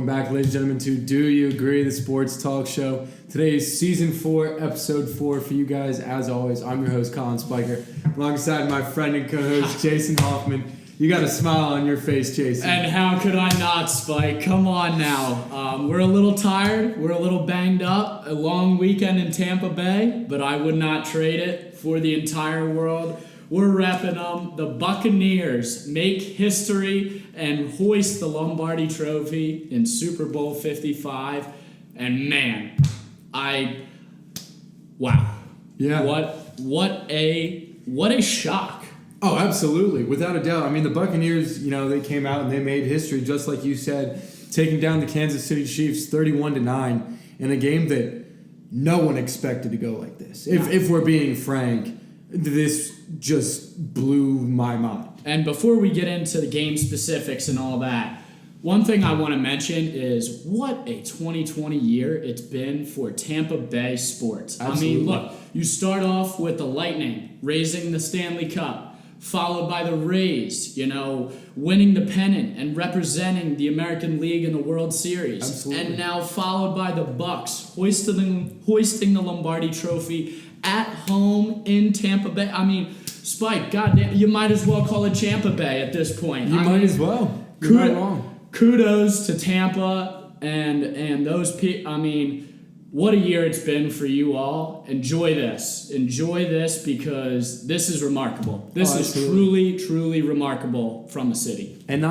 Welcome back, ladies and gentlemen, to Do You Agree, the sports talk show. Today is Season 4, Episode 4 for you guys. As always, I'm your host, Collin Spiker, alongside my friend and co-host, Jason Hoffman. You got a smile on your face, Jason. And how could I not, Spike? Come on now. We're a little tired. We're a little banged up. A long weekend in Tampa Bay, but I would not trade it for the entire world. We're repping them. The Buccaneers make history and hoist the Lombardi Trophy in Super Bowl 55. And man, wow. Yeah. What a shock. Oh, absolutely. Without a doubt. I mean, the Buccaneers, they came out and they made history, just like you said, taking down the Kansas City Chiefs 31-9 in a game that no one expected to go like this. If we're being frank, this just blew my mind. And before we get into the game specifics and all that, one thing I want to mention is what a 2020 year it's been for Tampa Bay sports. Absolutely. I mean, look, you start off with the Lightning raising the Stanley Cup, followed by the Rays, winning the pennant and representing the American League in the World Series. Absolutely. And now followed by the Bucs hoisting the Lombardi Trophy at home in Tampa Bay. I mean, Spike, goddamn, you might as well call it Tampa Bay at this point. You might as well. You're not wrong. Kudos to Tampa and those people. I mean, what a year it's been for you all. Enjoy this because this is remarkable. This is truly, truly remarkable from the city. And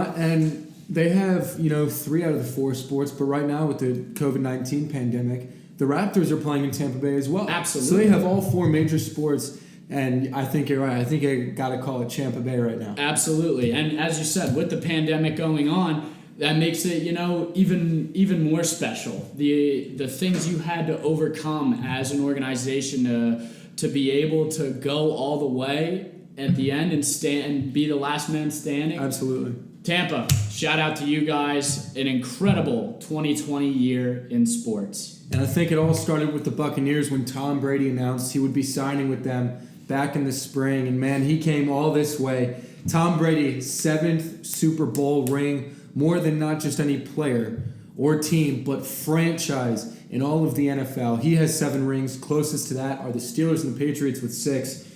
they have 3 out of the 4 sports, but right now with the COVID-19 pandemic, the Raptors are playing in Tampa Bay as well. Absolutely. So they have all 4 major sports, and I think you're right. I think I got to call it Tampa Bay right now. Absolutely. And as you said, with the pandemic going on, that makes it, even more special. The things you had to overcome as an organization to be able to go all the way at the end and be the last man standing. Absolutely. Tampa, shout out to you guys. An incredible 2020 year in sports. And I think it all started with the Buccaneers when Tom Brady announced he would be signing with them back in the spring. And man, he came all this way. Tom Brady, 7th Super Bowl ring, more than not just any player or team, but franchise in all of the NFL. He has 7 rings. Closest to that are the Steelers and the Patriots with 6.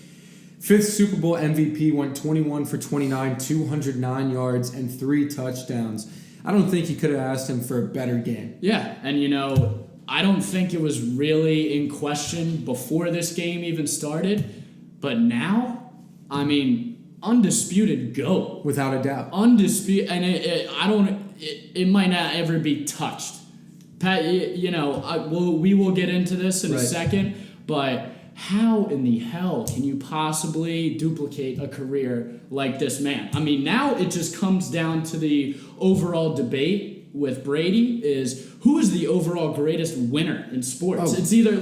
5th Super Bowl MVP, went 21 for 29, 209 yards, and 3 touchdowns. I don't think you could have asked him for a better game. Yeah, and I don't think it was really in question before this game even started, but now, I mean, undisputed GOAT. Without a doubt. Undisputed, and it might not ever be touched. Pat, we will get into this in a second, but how in the hell can you possibly duplicate a career like this man? I mean, now it just comes down to the overall debate with Brady is who is the overall greatest winner in sports. It's either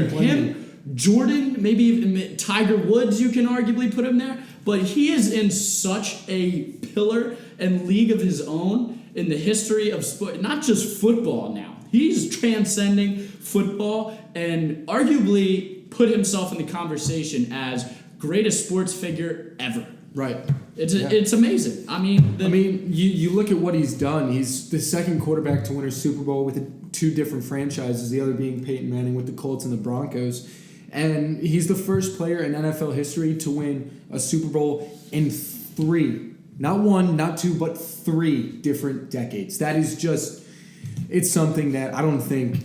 him, Jordan, maybe even Tiger Woods, you can arguably put him there, but he is in such a pillar and league of his own in the history of sport, not just football now. He's transcending football and arguably put himself in the conversation as greatest sports figure ever. Right. It's amazing. I mean, you look at what he's done. He's the 2nd quarterback to win a Super Bowl with 2 different franchises, the other being Peyton Manning with the Colts and the Broncos. And he's the first player in NFL history to win a Super Bowl in 3, not 1, not 2, but 3 different decades. That is just, it's something that I don't think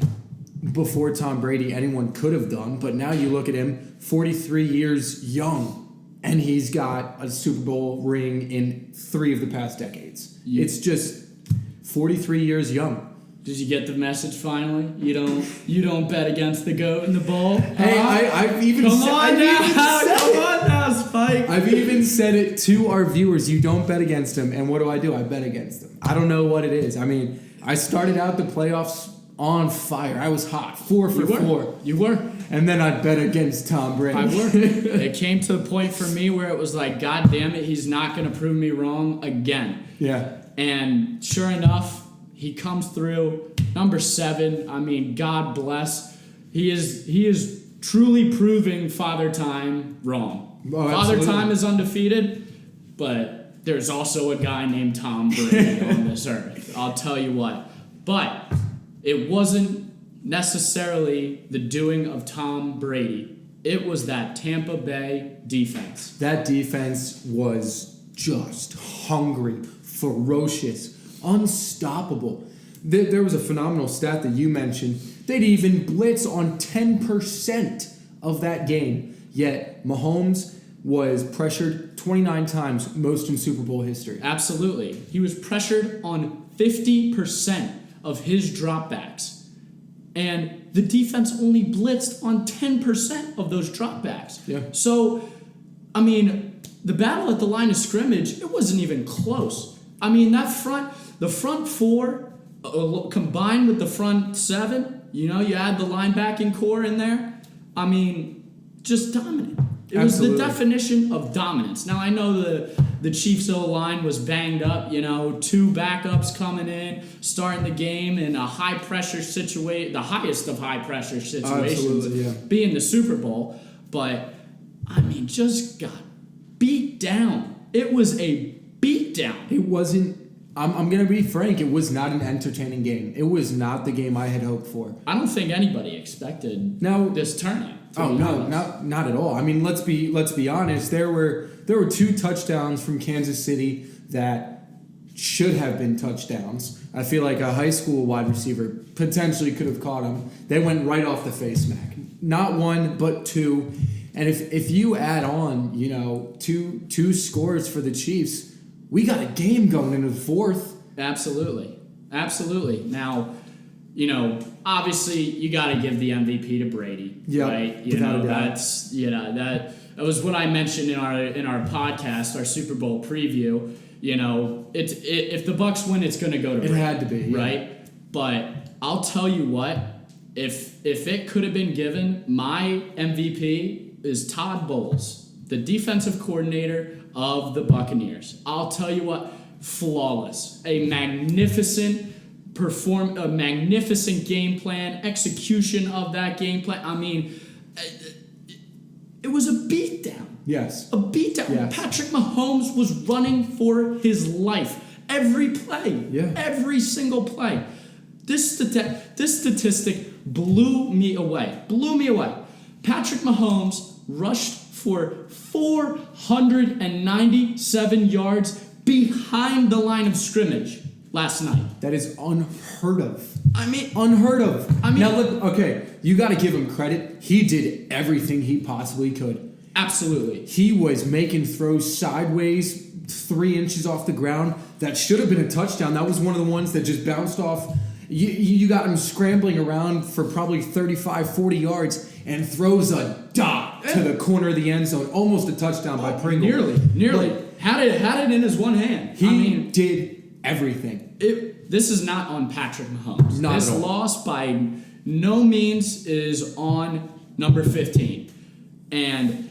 before Tom Brady anyone could have done. But now you look at him, 43 years young, and he's got a Super Bowl ring in 3 of the past decades. It's just 43 years young. Did you get the message finally? You don't bet against the GOAT in the bowl? Hey, I've even Come on now, Spike. I've even said it to our viewers. You don't bet against him. And what do? I bet against him. I don't know what it is. I mean, I started out the playoffs on fire. I was hot. 4 for 4. You were. And then I bet against Tom Brady. I were. It came to the point for me where it was like, God damn it, he's not going to prove me wrong again. Yeah. And sure enough, he comes through. Number 7, I mean, God bless. He is truly proving Father Time wrong. Oh, Father absolutely. Time is undefeated, but there's also a guy named Tom Brady on this earth. I'll tell you what. But it wasn't necessarily the doing of Tom Brady. It was that Tampa Bay defense. That defense was just hungry, ferocious, unstoppable. There was a phenomenal stat that you mentioned. They'd even blitz on 10% of that game. Yet Mahomes was pressured 29 times, most in Super Bowl history. Absolutely. He was pressured on 50% of his dropbacks. And the defense only blitzed on 10% of those dropbacks. Yeah. So, I mean, the battle at the line of scrimmage, it wasn't even close. I mean, the front four, combined with the front seven, you add the linebacking core in there, I mean, just dominant. It Absolutely. was the definition of dominance. Now, I know the Chiefs' O-line was banged up, two backups coming in, starting the game in a high-pressure situation, the highest of high-pressure situations, being the Super Bowl. But, I mean, just got beat down. It was a beat down. It wasn't, I'm going to be frank, it was not an entertaining game. It was not the game I had hoped for. I don't think anybody expected this turnout. Oh no, not at all. I mean, let's be honest. There were 2 touchdowns from Kansas City that should have been touchdowns. I feel like a high school wide receiver potentially could have caught them. They went right off the face mask. Not 1, but 2. And if you add on, two scores for the Chiefs, we got a game going into the 4th. Absolutely. Now, obviously you got to give the MVP to Brady, right? That's that was what I mentioned in our podcast, our Super Bowl preview. If the Bucs win, it's going to go to Brady. It had to be, right? But I'll tell you what, if it could have been given, my MVP is Todd Bowles, the defensive coordinator of the Buccaneers. I'll tell you what, flawless, a magnificent game plan, execution of that game plan. I mean, it was a beatdown. Yes. A beatdown. Yes. Patrick Mahomes was running for his life. Every play. Yeah. Every single play. This statistic blew me away. Patrick Mahomes rushed for 497 yards behind the line of scrimmage last night. That is unheard of. Unheard of. Now look, okay, you got to give him credit. He did everything he possibly could. Absolutely. He was making throws sideways, 3 inches off the ground. That should have been a touchdown. That was one of the ones that just bounced off. You got him scrambling around for probably 35, 40 yards and throws a dot to the corner of the end zone. Almost a touchdown by Pringle. Nearly. Had it in his one hand. He did everything. This is not on Patrick Mahomes. This loss by no means is on number 15. And,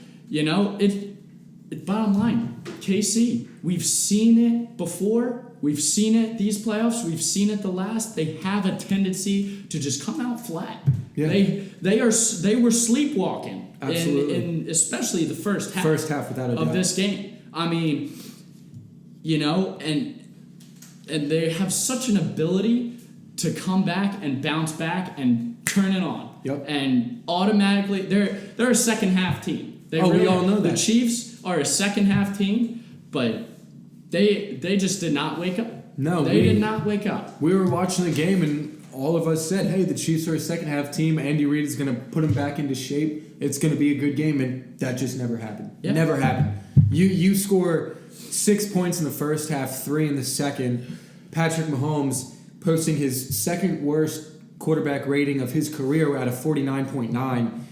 bottom line, KC, we've seen it before. We've seen it these playoffs. We've seen it the last. They have a tendency to just come out flat. Yeah. They were sleepwalking. Absolutely. In especially the first half. Without a doubt. Of this game. I mean, and they have such an ability to come back and bounce back and turn it on. Yep. And automatically, they're a second half team. We all know that. The Chiefs are a second half team, but they just did not wake up. No, they did not wake up. We were watching the game, and all of us said, "Hey, the Chiefs are a second half team. Andy Reid is going to put them back into shape. It's going to be a good game," and that just never happened. Yeah. Never happened. You score 6 points in the first half, 3 in the second. Patrick Mahomes posting his second worst quarterback rating of his career at a 49.9.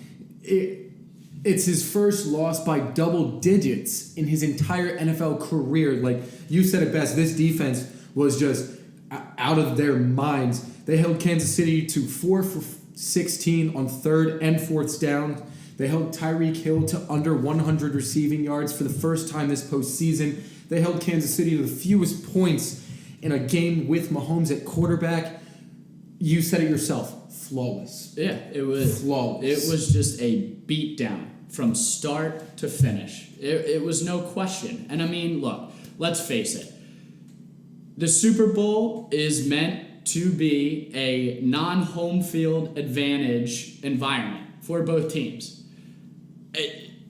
It's his first loss by double digits in his entire NFL career. Like you said it best, this defense was just out of their minds. They held Kansas City to 4 for 16 on 3rd and 4th down. They held Tyreek Hill to under 100 receiving yards for the first time this postseason. They held Kansas City to the fewest points in a game with Mahomes at quarterback. You said it yourself, flawless. Yeah, it was flawless. It was just a beatdown from start to finish. It was no question. And I mean, look, let's face it. The Super Bowl is meant to be a non-home field advantage environment for both teams.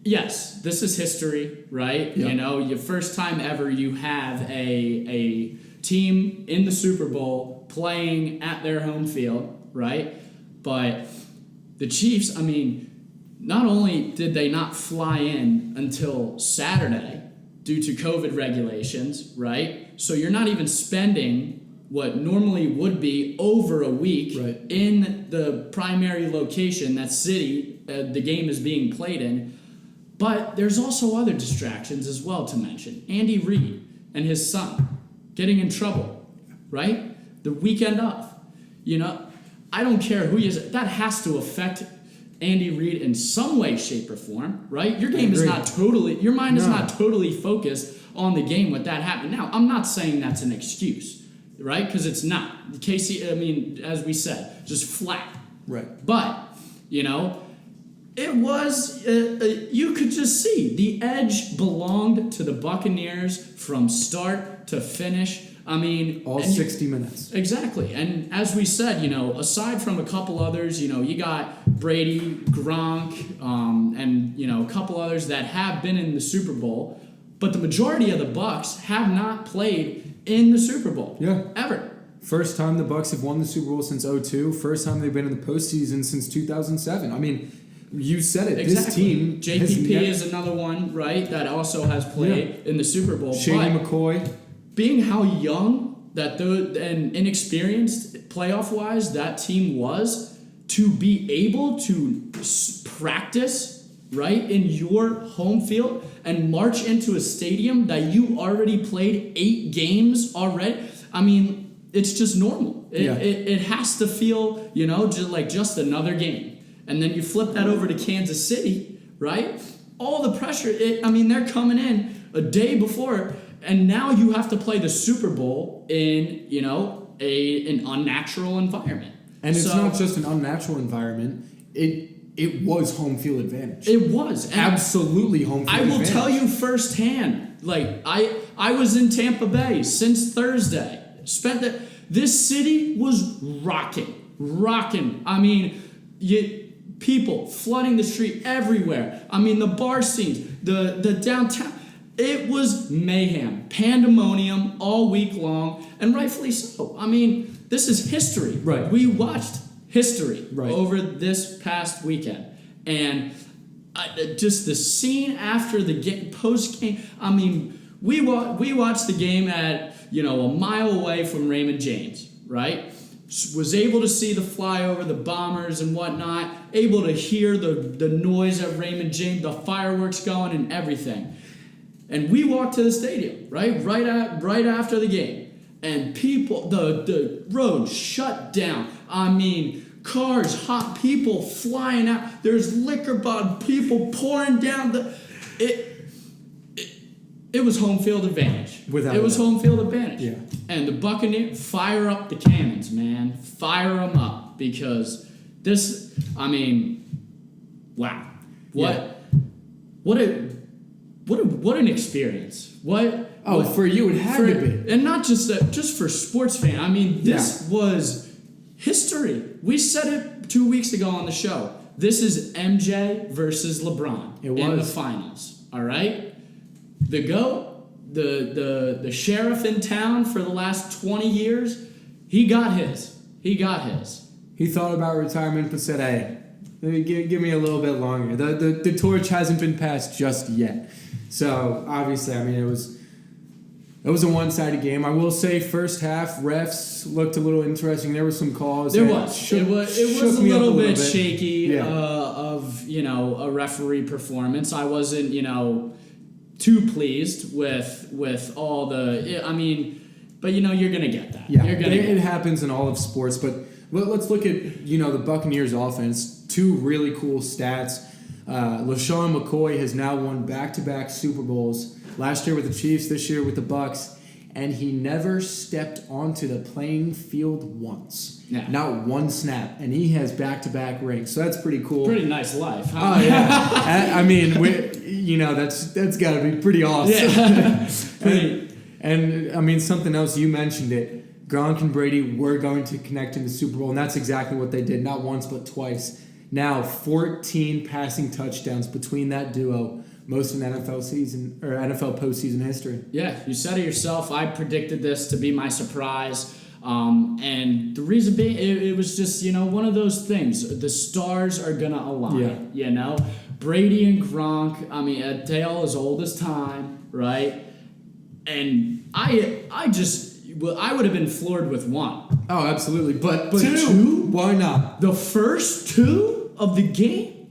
Yes, this is history, right? Yeah. You know, your first time ever you have a team in the Super Bowl playing at their home field, right? But the Chiefs, I mean, not only did they not fly in until Saturday due to COVID regulations, right? So you're not even spending what normally would be over a week right. in the primary location, that city the game is being played in. But there's also other distractions as well to mention. Andy Reid and his son getting in trouble, right? The weekend of. You know, I don't care who he is. That has to affect Andy Reid in some way, shape, or form, right? Your game is not totally, your mind is not totally focused on the game with that happening. Now, I'm not saying that's an excuse, right? Because it's not. Casey, I mean, as we said, just flat. Right. But, you know, it was, you could just see the edge belonged to the Buccaneers from start to finish. I mean, all 60 minutes. Exactly. And as we said, you know, aside from a couple others, you know, you got Brady, Gronk, and, you know, a couple others that have been in the Super Bowl, but the majority of the Bucs have not played in the Super Bowl. Yeah. Ever. First time the Bucs have won the Super Bowl since 2002. First time they've been in the postseason since 2007. I mean, you said it. Exactly. This team JPP is another one, right, that also has played in the Super Bowl. Shady McCoy. Being how young and inexperienced playoff-wise that team was, to be able to practice, right, in your home field and march into a stadium that you already played 8 games already, I mean, it's just normal. It has to feel, you know, just another game. And then you flip that over to Kansas City, right? All the pressure, I mean, they're coming in a day before, and now you have to play the Super Bowl in, you know, an unnatural environment. And it's not just an unnatural environment. It was home field advantage. It was. Absolutely home field advantage. I will tell you firsthand, like, I was in Tampa Bay since Thursday. This city was rocking. I mean, people flooding the street everywhere. I mean, the bar scenes, the downtown. It was mayhem, pandemonium all week long, and rightfully so. I mean, this is history. Right. We watched history over this past weekend. And just the scene after the game, post-game, I mean, we watched the game at, you know, a mile away from Raymond James, right? Was able to see the flyover, the bombers and whatnot, able to hear the noise at Raymond James, the fireworks going and everything. And we walked to the stadium, right after the game. And people, the road shut down. I mean, cars, hot people flying out. There's liquor bottle, people pouring down It was home field advantage. It was home field advantage. Yeah. And the Buccaneers, fire up the cannons, man. Fire them up, because this, I mean, wow. What an experience. For you it had to be. And not just that, just for sports fans. I mean, this was history. We said it 2 weeks ago on the show. This is MJ versus LeBron in the finals. All right? The GOAT, the sheriff in town for the last 20 years, he got his. He thought about retirement but said, hey, give me a little bit longer. The torch hasn't been passed just yet. So, obviously, I mean, it was a one-sided game. I will say first half, refs looked a little interesting. There were some calls. It was a little bit shaky of, you know, a referee performance. I wasn't, you know, too pleased with all the, I mean, but, you know, you're going to get that. Yeah, it happens in all of sports. But let's look at, you know, the Buccaneers offense. 2 really cool stats. LaShawn McCoy has now won back-to-back Super Bowls. Last year with the Chiefs, this year with the Bucs. And he never stepped onto the playing field once. Yeah. Not one snap. And he has back-to-back rings. So that's pretty cool. Pretty nice life, huh? Oh, yeah. I mean, you know, that's got to be pretty awesome. Yeah. And, I mean, something else, you mentioned it. Gronk and Brady were going to connect in the Super Bowl, and that's exactly what they did, not once but twice. Now, 14 passing touchdowns between that duo, most in NFL season or NFL postseason history. Yeah, you said it yourself. I predicted this to be my surprise. And the reason being, it was just, one of those things. The stars are going to align, Brady and Gronk, Dale is old as time, right? And I would have been floored with one. Oh, absolutely. But two? Why not? The first two of the game?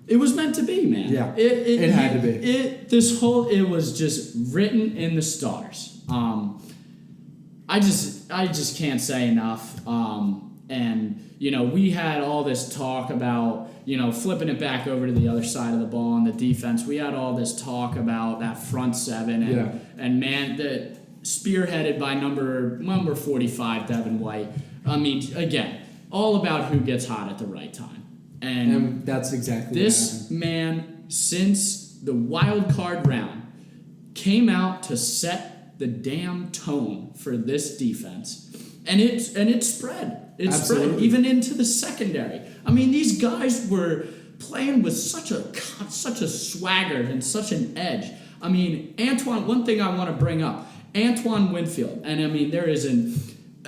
It was meant to be, man. Yeah, it had to be. It was just written in the stars. I just can't say enough. We had all this talk about, flipping it back over to the other side of the ball on the defense. We had all this talk about that front seven and man, spearheaded by number 45, Devin White. Again, all about who gets hot at the right time. And that's exactly this man, since the wild card round, came out to set the damn tone for this defense, and it spread. It Absolutely. Spread even into the secondary. These guys were playing with such a swagger and such an edge. Antoine. One thing I want to bring up, Antoine Winfield, and there is an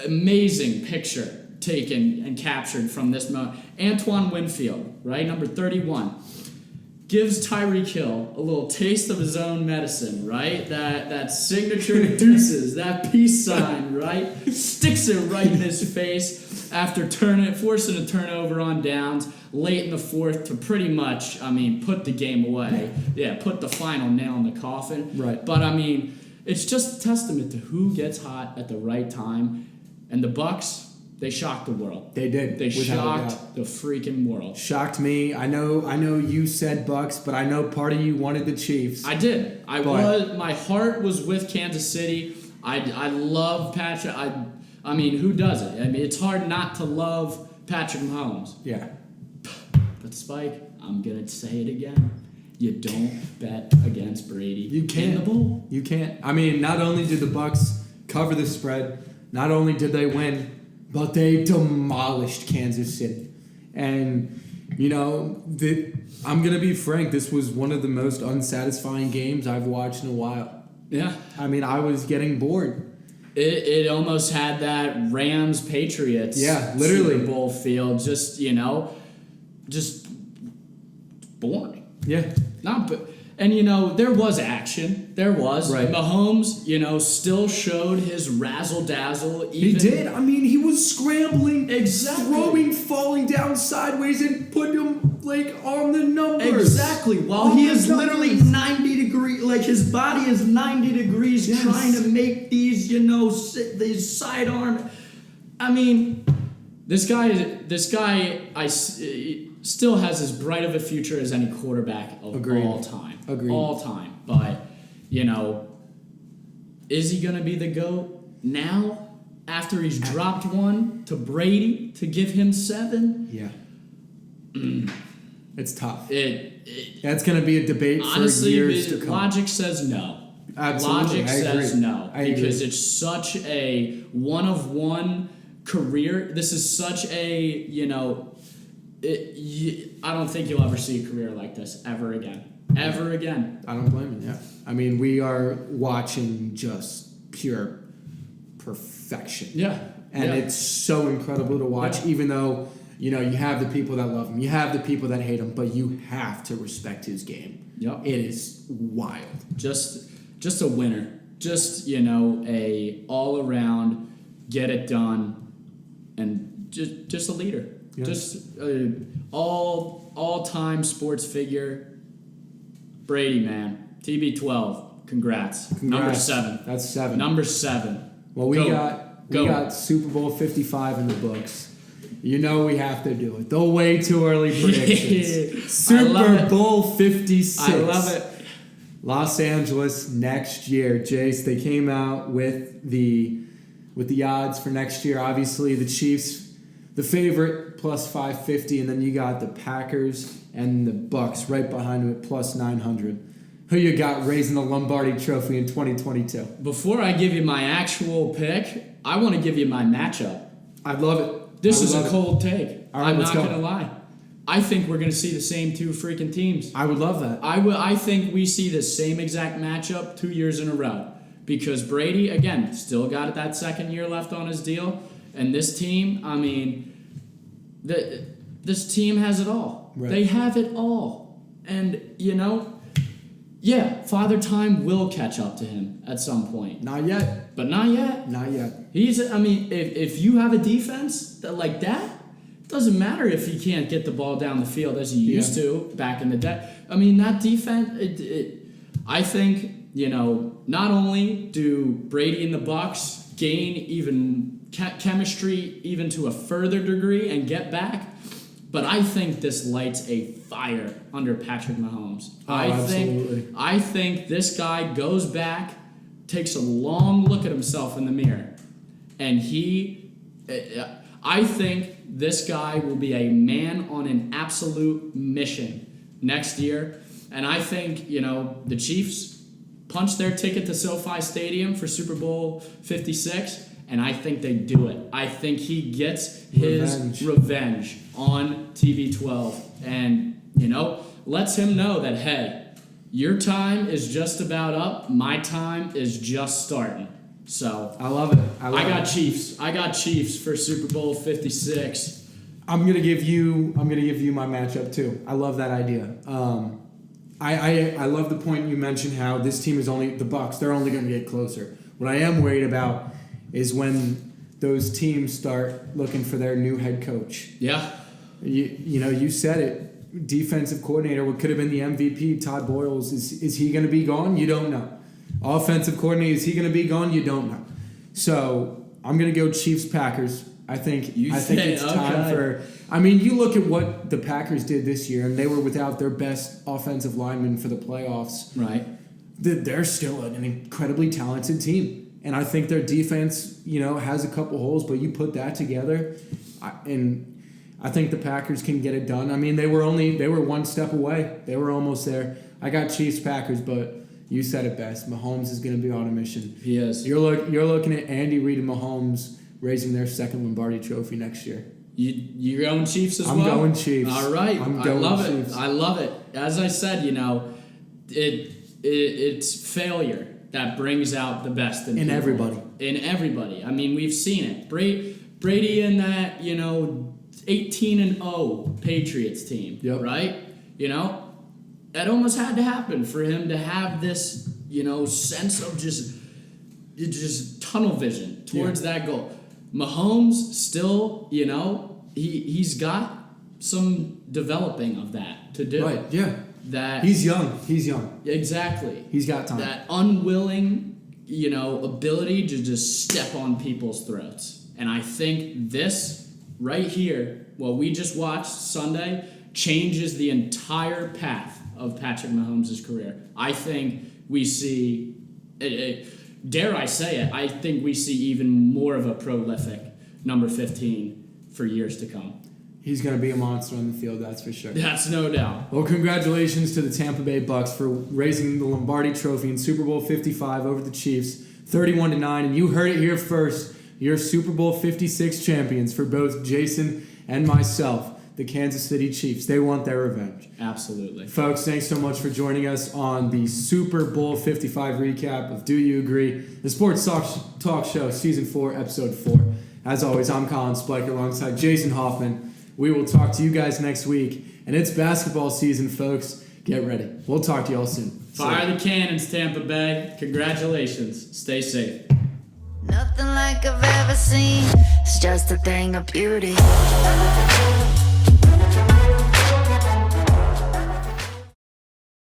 amazing picture taken and captured from this moment. Antoine Winfield, right, number 31, gives Tyreek Hill a little taste of his own medicine, right? That signature deuces, that peace sign, right? Sticks it right in his face after forcing a turnover on downs late in the fourth to pretty much, put the game away. Yeah, put the final nail in the coffin. Right. But, it's just a testament to who gets hot at the right time. And the Bucs, they shocked the world. They did. They shocked the freaking world. Shocked me. I know you said Bucs, but I know part of you wanted the Chiefs. I did. My heart was with Kansas City. I love Patrick. Who doesn't? It's hard not to love Patrick Mahomes. Yeah. But Spike, I'm going to say it again. You don't bet against Brady. You can't. In the bowl. You can't. Not only did the Bucs cover the spread, not only did they win, but they demolished Kansas City. And, I'm going to be frank, this was one of the most unsatisfying games I've watched in a while. Yeah. I was getting bored. It almost had that Rams-Patriots literally. Super Bowl feel. Just boring. Yeah. There was action. There was. Right. Mahomes, still showed his razzle-dazzle. He did. He was scrambling, exactly, throwing, falling down sideways, and putting him, on the numbers. Exactly. While he is literally 90 degrees, his body is 90 degrees trying to make these, these sidearm. This guy, still has as bright of a future as any quarterback of all time. Agreed. All time. But, is he going to be the GOAT now after he's dropped one to Brady to give him 7? Yeah. It's tough. That's going to be a debate for years to come. Logic says no. Absolutely. Logic says no. Because it's such a one-of-one career. This is such a, I don't think you'll ever see a career like this ever again. Ever again. I don't blame you, yeah. We are watching just pure perfection. Yeah. And it's so incredible to watch, even though, you have the people that love him, you have the people that hate him, but you have to respect his game. Yep. It is wild. Just a winner. Just, a all-around, get it done, and just a leader. Yeah. Just all-time sports figure. Brady, man. TB12. Congrats. Number 7. That's 7. Number 7. Well, we got Super Bowl 55 in the books. We have to do it. The way too early predictions. Super Bowl 56. I love it. Los Angeles next year. Jace, they came out with the odds for next year. Obviously, the Chiefs, the favorite, plus 550, and then you got the Packers and the Bucs right behind them at plus 900. Who you got raising the Lombardi Trophy in 2022? Before I give you my actual pick, I want to give you my matchup. I love it. This is a cold take. All right, I'm let's not go. going to lie. I think we're going to see the same two freaking teams. I would love that. I think we see the same exact matchup 2 years in a row. Because Brady, again, still got that second year left on his deal. And this team, I mean, this team has it all. Right. They have it all. And, yeah, Father Time will catch up to him at some point. Not yet. But not yet. Not yet. If you have a defense like that, it doesn't matter if he can't get the ball down the field as he used to back in the day. I mean, that defense, I think, not only do Brady and the Bucs gain even chemistry even to a further degree and get back, but I think this lights a fire under Patrick Mahomes. Absolutely. I think this guy goes back, takes a long look at himself in the mirror, and I think this guy will be a man on an absolute mission next year. And I think, the Chiefs punch their ticket to SoFi Stadium for Super Bowl 56, and I think they do it. I think he gets his revenge on TV12 and, lets him know that, hey, your time is just about up. My time is just starting. So I love it. I got Chiefs. I got Chiefs for Super Bowl 56. I'm gonna give you my matchup too. I love that idea. I love the point you mentioned how this team is only the Bucs. They're only going to get closer. What I am worried about is when those teams start looking for their new head coach. Yeah. You said it. Defensive coordinator, what could have been the MVP, Todd Boyles. Is he going to be gone? You don't know. Offensive coordinator, is he going to be gone? You don't know. So I'm going to go Chiefs-Packers. I think it's time for. I mean, you look at what the Packers did this year, and they were without their best offensive lineman for the playoffs. Right. They're still an incredibly talented team, and I think their defense, has a couple holes, but you put that together, and I think the Packers can get it done. I mean, they were one step away. They were almost there. I got Chiefs-Packers, but you said it best. Mahomes is going to be on a mission. He is. You're looking at Andy Reid and Mahomes raising their second Lombardi Trophy next year. You're going Chiefs as well? I'm going Chiefs. All right. I love it. I love it. As I said, it's failure that brings out the best in people. everybody. In everybody. I mean, we've seen it. Brady in that, 18-0 Patriots team, right? That almost had to happen for him to have this, sense of just tunnel vision towards that goal. Mahomes still, he's got some developing of that to do. Right, yeah. That He's young. Exactly. He's got time. That unwilling, ability to just step on people's throats. And I think this right here, what we just watched Sunday, changes the entire path of Patrick Mahomes' career. I think we see, dare I say it, I think we see even more of a prolific number 15 for years to come. He's going to be a monster on the field, that's for sure. That's no doubt. Well, congratulations to the Tampa Bay Bucs for raising the Lombardi Trophy in Super Bowl 55 over the Chiefs, 31-9. And you heard it here first. You're Super Bowl 56 champions for both Jason and myself, the Kansas City Chiefs. They want their revenge. Absolutely. Folks, thanks so much for joining us on the Super Bowl 55 recap of Do You Agree? The Sports Talk Show, Season 4, Episode 4. As always, I'm Collin Spiker alongside Jason Hoffman. We will talk to you guys next week. And it's basketball season, folks. Get ready. We'll talk to you all soon. Fire the cannons, Tampa Bay. Congratulations. Stay safe. Nothing like I've ever seen. It's just a thing of beauty.